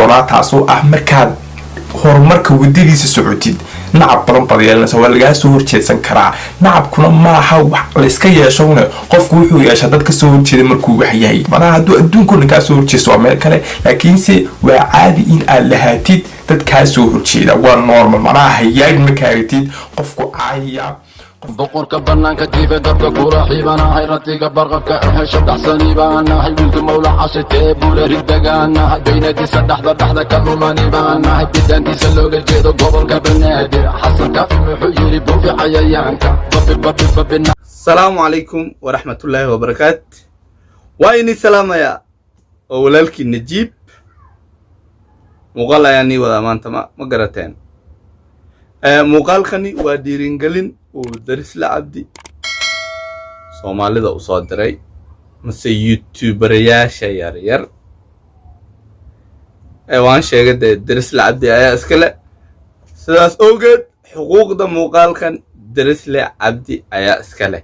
doonaa taasoo ah markaad horumarka wadadiisa socotid nacab badan baad yeelanaysa waa lagaa soo horjeedsan karaa nacabkuna maaha wax la iska yeeshowna qofku wuxuu yeeshaa dad ka soo horjeeda markuu wax yahay manaha hadduu adduunka dhan kaa soo horjeesto waa meel kale laakiinse waa caadi in aad lahaatid dad kaa soo horjeeda waa normal manaha hayaag markaagatid qofku caayaya boqorka banaanka jiife dabka kula xiibanahay ratiga barqabka ahesha dhaxsaniibaanahay wiilka mawla cashitee buule ridagaanahay baynadiisa dhaxda ka lumanibaanahay bidaantiisa looga jeedo gobolka banaadir xasan kaafi muxuu yidhi buufi cayayaanka babibabibabina asalaamu calaykum waraxmatullaahi wabarakaat waa inii salaamaya oo walaalkii najiib muuqaal ayaa nii wadaa maanta ma garateen muuqaalkani waa dhiiringelin uu darisla cabdi soomaalida u soo diray mase youtuberayaasha yaryar waan sheegay dee darisla cabdi ayaa iskale sidaas awgeed xuquuqda muuqaalkan darisle cabdi ayaa iskale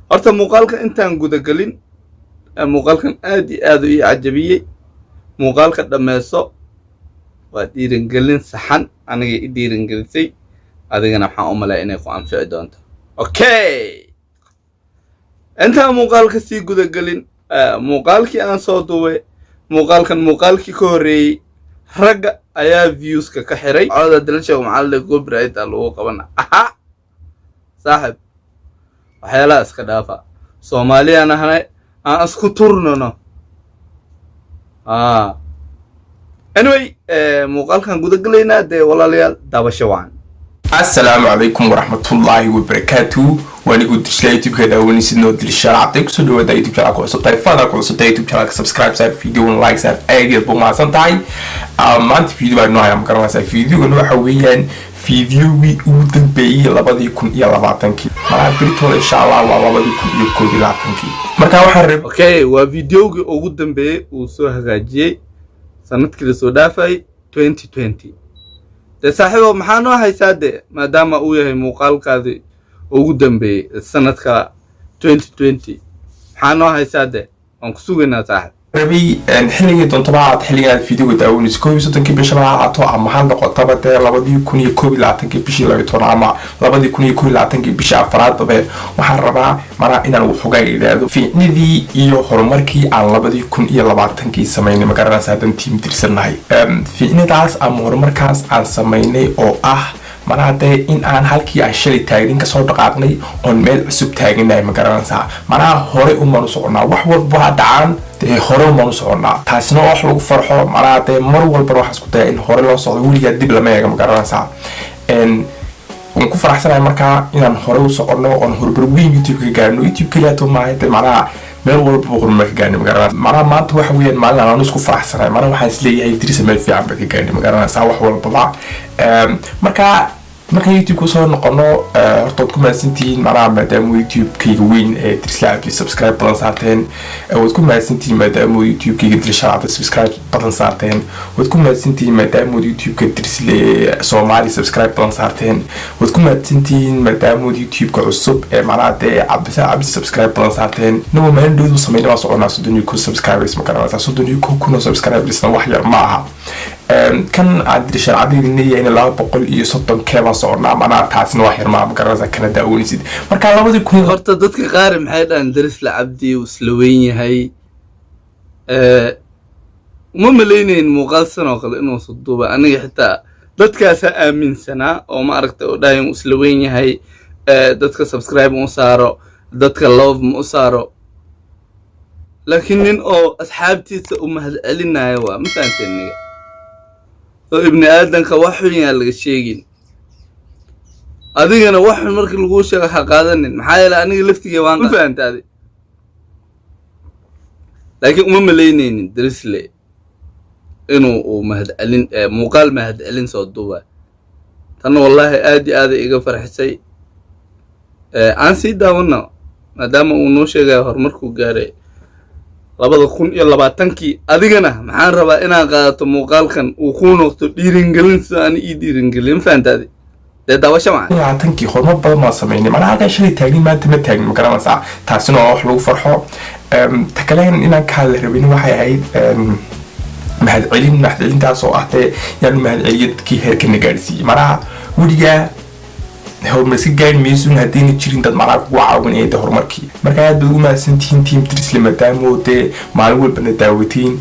horta muuqaalkan intaan gudagelin muuqaalkan aad iyo aad u ii cajabiyey muuqaalka dhammayso waa dhiiringelin saxan aniga i dhiiringelisay adigana waxaan u malay inay ku anfici doonto okay intaan muuqaalka sii gudagelin muuqaalkii aan soo duubay muuqaalkan muuqaalkii ka horreeyey ragga ayaa viewska ka xiray codada dalasheego macalile copyright lagu qabana aha saaxib waxyaalaha iska dhaafa soomaaliyaan ahnay aan isku turnano anyway muuqaalkan gudagelaynaa dee walaalayaal daabasho wacan السلام عليكم ورحمة الله وبركاته وأنا قلت لك يوتيوب كذا ونسينا دلشة عطيك سودو ده يوتيوب شانل كويس طيب فانا كويس ده يوتيوب شانل سبسكرايب سايب فيديو ولايك سايب أي قبل ما سنتاي ما أنت فيديو بعد نوعي أم كرنا سايب فيديو إنه حويا فيديو ويودن بي لبادي يكون يلا بعتنكي ما بريتول إن شاء الله والله بدي يكون يكون بعتنكي مركا وحرب okay وفيديو وودن بي وسوها جاي سنة كده سودافاي 2020 de saaxiibo maxaa noo haysaa de maadaama uu yahay muuqaalkaadii ugu dambeeyey sanadka 2020 maxaa noo haysaa de waan ku sugaynaa saaxiib ربي حلقة دونتبعات حلقة الفيديو داون سكوبي صوتن كي بيشرح عطوا عم هذا قطبة ده لبدي يكون يكوبي لعتن كي بيشي لو يتورع مع لبدي يكون يكوبي لعتن كي بيشي أفراد ده وحربا مرا إن الوحوجي ده في ندي يو هرمركي على لبدي يكون يلبعتن كي سميني مكرنا سادن تيم ترسلناي في نداس أم هرمركاس على سميني أو manaade in aan halkii ay shalay taagin ka soo dhaqaaqnay oo meel cusub taaginay ma garanaysaa manaa hore u manu soconaa wax walba dhacaan ee hore u manu soconaa taasina wax lagu farxo manaade mar walba wax isku day in hore loo socdo wiliga dib lama eega ma garanaysaa aan ku faraxsanahay markaa inaan hore u socono oo horbar weyn YouTube ka gaarno YouTube kaliya to maahay manaa meel walba horumar ka gaarno ma garanaysaa manaa maanta waxa weeyaan maalin aan isku faraxsanahay manaa waxaan isleeyahay dirisa meel fiican ba ka gaarno ma garanaysaa wax walba marka YouTube ku soo noqono horta ku maasantiin maadaama YouTube kayga weyn ee Darisla Cabdi subscribe badan saarteen waad ku maasantiin maadaama YouTube kayga Darisla Cabdi subscribe badan saarteen waad ku maasantiin maadaama YouTube ka Darisla Soomaali subscribe badan saarteen waad ku maasantiin maadaama YouTube ka cusub ee maadaama Cabdi subscribe badan saarteen noo maandoodu sameeyay soconaa 30 subscribers ma garanaysaa 30 subscribers wax yar ma aha kan Darisla Cabdi inay 230 keeba soconaa mana taasina wax yar ma garanaysaa kana daawonisid marka labadii kun horta dadka qaar maxay dhaan Darisla Cabdi uu isla weyn yahay uma maleyneen muuqaal sano kale inuu soo duuba aniga xitaa dadkaas aaminsanaa oo ma aragtay oo dhaayeen uu isla weyn yahay dadka subscribe u saaro dadka love u saaro laakiin nin oo asxaabtiisa u mahad celinayo waa ma fahanteen oo ibn aadanka wax xun yaa laga sheegin adigana wax xun markii lagu sheego ha qaadanin maxaa yeelay aniga laftiga waan fahantaday laakiin uma maleynaynin Darisle inuu mahad celin muuqaal mahad celin soo duuba tan wallahi aad iyo aad iga farxisay aan sii daawano maadaama uu noo sheegay horumarku gaaray 2020 adigana maxaan rabaa inaan qaadato muuqaalkan uu ku noqdo dhiiringelin sida aan ii dhiiringelin fahantaday de daawasho ma tankii horumar badan ma sameeyay mana halka shalay taagin maanta ma taagin ma garanaysaa taasina wax lagu farxo takaleen inaan ka la rabin waxay ahayd mahadcelintaas oo ah dee yaanu mahadceliyo dadkii heerkana gaadhsiiyey manaha weligaa horumar iska gaari maysun haddayna jirin dad macnaha kugu caawinaya dee horumarkii marka aad baad ugu mahadsantihiin team Drisle maadaama dee maalin walbana daawatiin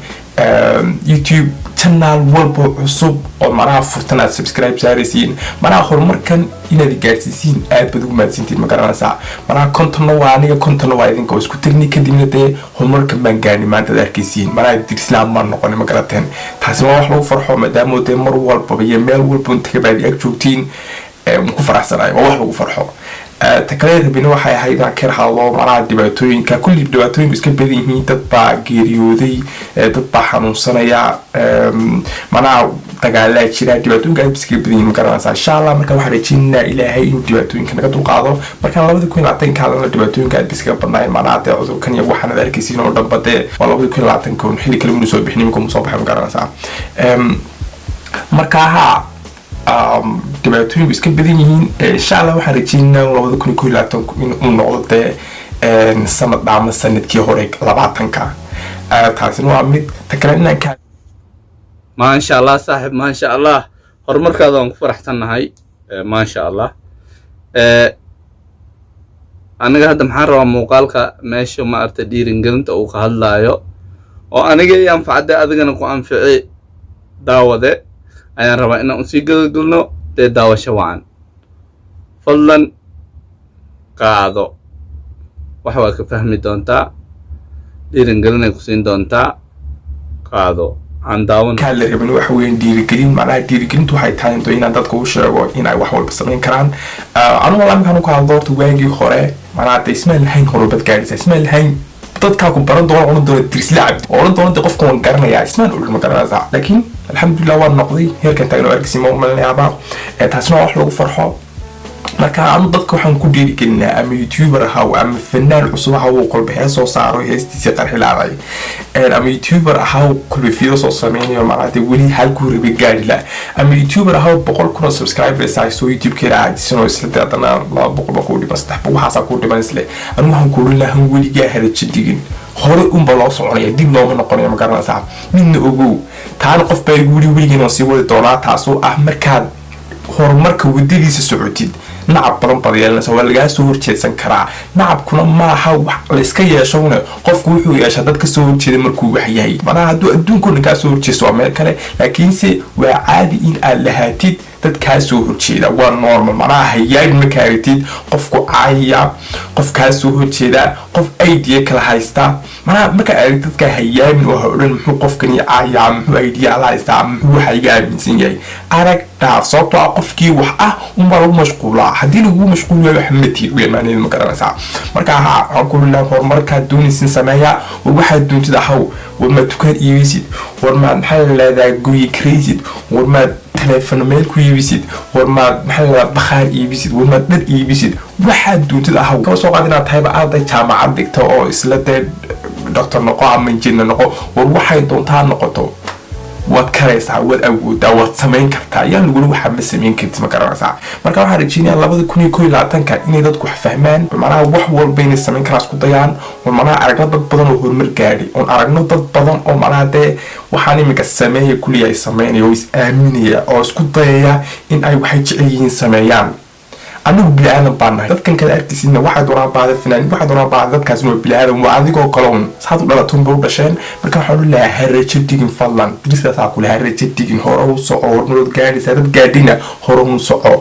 YouTube channel walba cusub oo manaha furtan aad subscribe saaraysiin manaha horumarkan inaad gaarsiisiin aad baad ugu mahadsantihiin ma garanaysaa manaha kontona waa aniga kontona waa idinka isku tirni kadibna dee horumarkan baan gaarnay maanta aad arkaysiin manaha Drisle ma noqon ma garateen taasi waa wax lagu farxo maadaama dee mar walba iyo meel walba inta baad ag joogtiin ku faraxsanahay waa wax lagu farxo takaleed bina waxay ahayd aan ka hadlo manaha dhibaatooyinka kulli dhibaatooyinku iska badan yihiin dad baa geeriyooday dad baa xanuunsanaya manaha dagaalaa jira dhibaatooyinka aad iska badan yihiin ma garanaysaa insha Allah marka waxaan rajaynaynaa ilaahay inuu dhibaatooyinka naga dulqaado marka 2020 ka hadalna dhibaatooyinka aad iska badnaay manaha dee cudurkan iyo waxaan aad arkaysiin oo dhanba dee waa 2020 kun xilli kale inuu soo bixin imika soo baxay ma garanaysaa marka dhibaatooyinku iska badan yihiin insha Allah waxaan rajaynaynaa 2020 inuu noqdo dee sanad dhaama sanadkii hore 20ka taasina waa mid takaleedna ka ما شاء الله صاحب ما شاء الله هرمرك هذا فرحتنا هاي ما شاء الله أنا قاعد محرر مقالك ماشي ما أرتدي رنجنت أو كهلا يو وأنا جاي أنفع ده أذكر أنكو أنفعي دعوة ده أنا ربع إن أنسيق قلنا ده دعوة شوان فضلا قاعدو وحواك فهمي دونتا دي رنجلنا كسين دونتا قاعدو عن داون كان لابن وحوين ديرجلين معناها ديرجلين waxay tahay inta inaan dadka u sheego inay wax walba sameyn karaan anu walaan kan ku hadlo waagii hore manaha ismail hayn horubad gaarisa ismail hayn dadka ku baran doona doona Drisle oo doona qofka wan garanaya ismail uu ma garanaysa laakiin alxamdulillah waa noqday heerkan taagno argsimo malnaaba taasna wax lagu farxo marka aanu dadka waxaan ku dhiirigelinaa ama YouTuber ahaa ama fanaan cusub ahaa oo qolba hees soo saaro heestiisa qarxilaaday ama YouTuber ahaa oo kulli fiiro soo sameeyo maaragtay wali hal ku ribe gaari la ama YouTuber ahaa 100,000 subscribers ay soo YouTube kale aadisano isla dadana 200 ku dhiman 300 waxa ku dhiman isla anu waxaan ku leeyahay waliga haraji digin hore ba loo soconaya dib looma noqonayo ma garanaysaa midna ogow taan qof bay waligiina sii wada doonaa taasoo ah markaad horumarka wadadiisa socotid nacab badan badiyeenaysa waa laga soo horjeedsan karaa nacabkuna ma aha wax la iska yeeshona qofku wuxuu yeeshaa dad ka soo horjeeda markuu wax yahay mana hadduu adduunka ka soo horjeesto waa meel kale laakiinse waa caadi in aad lahaatid dad ka soo horjeeda waa normal mana hayay ma kaaritid qofku caaya qof ka soo horjeeda qof idea kala haysta mana marka ay dadka hayay oo horan muxuu qofkani caaya muxuu idea la haysta muxuu hayga aaminsan yahay arag taaf sababtoo qofkii wax ah uma lagu mashquulaa hadii lagu mashquul yahay xamati way maaneen ma garanaysaa marka aan ku leeyahay horumarka doonaysin sameeya oo waxa doontida haw wama tukan iibisid warma maxay leedahay gooyi crazy warma telefoon meel ku iibisid warma maxay leedahay bakhaar iibisid warma dhar iibisid waxa doontida haw ka soo qaadina tayba arday jaamacad dhigta oo isla doctor noqo ama injineer noqo war waxay doontaa noqoto waad karaysaa waad awoodaa waad samayn kartaa yaa lagu waxa ma samayn kartid ma garanaysaa marka waxaan rajaynayaa 2021 inay dadku fahmaan macnaha wax walba inay samayn karaan isku dayaan oo macnaha aragno dad badan oo horumar gaadhay oo aragno dad badan oo macnaha dee waxaan imika sameeyay kulli ay sameeyay is aaminaya oo isku dayaya in ay waxay jecel yihiin sameeyaan anigu bilaadan baan dadkan kala arkiisina waxa doonaa baada finaan waxa doonaa baada dadkaas oo bilaadan waa adigoo kaloon saad u dhalaton buu dhasheen marka waxa uu leeyahay harajo digin fadlan Drisle taa ku leeyahay harajo digin hore u soo ornood gaadhisa dad gaadhina hore u soo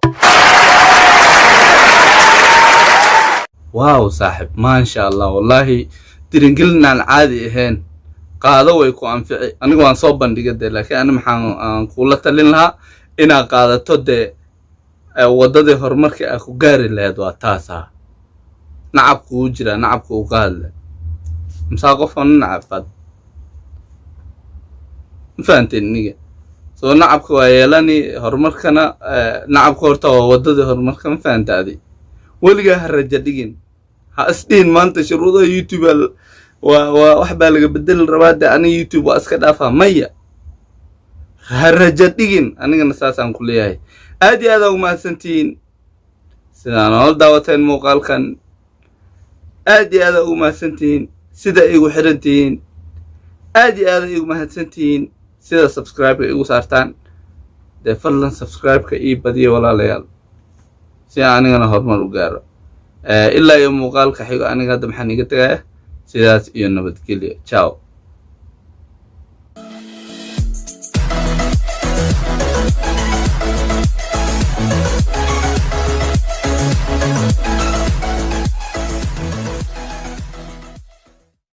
واو صاحب ما شاء الله والله ترنجلنا العادي هين قادوا ويكون أنفعي أنا قوان صوب بندقة لكن أنا محن قولة لها إنا قادتو دي wadada horumarka ay ku gaari lahayd waa taasa nacabku jira nacabku qaal imsa qofan nacabad faanteeniga soo nacabku waa yeelani horumarkana nacabku horta waa wadada horumarka faantaadi waliga haraja digin ha isdin maanta shuruuda YouTube waa wax baa laga bedel rabaada ani YouTube waa iska dhaafa maya haraja digin anigana saasaan ku leeyahay aadi aad ugu mahadsantiin sidaan oo daawateen muuqaalkan aadi aad ugu mahadsantiin sida igu xirantiin aadi aad ugu mahadsantiin sida subscribe igu saartaan dee fadlan subscribe-ka ii badiya walaalayaal si anigana horumar u gaaro ilaa iyo muuqaalka xigo aniga hadda maxaan iga tagaya sidaas iyo nabadgelyo ciao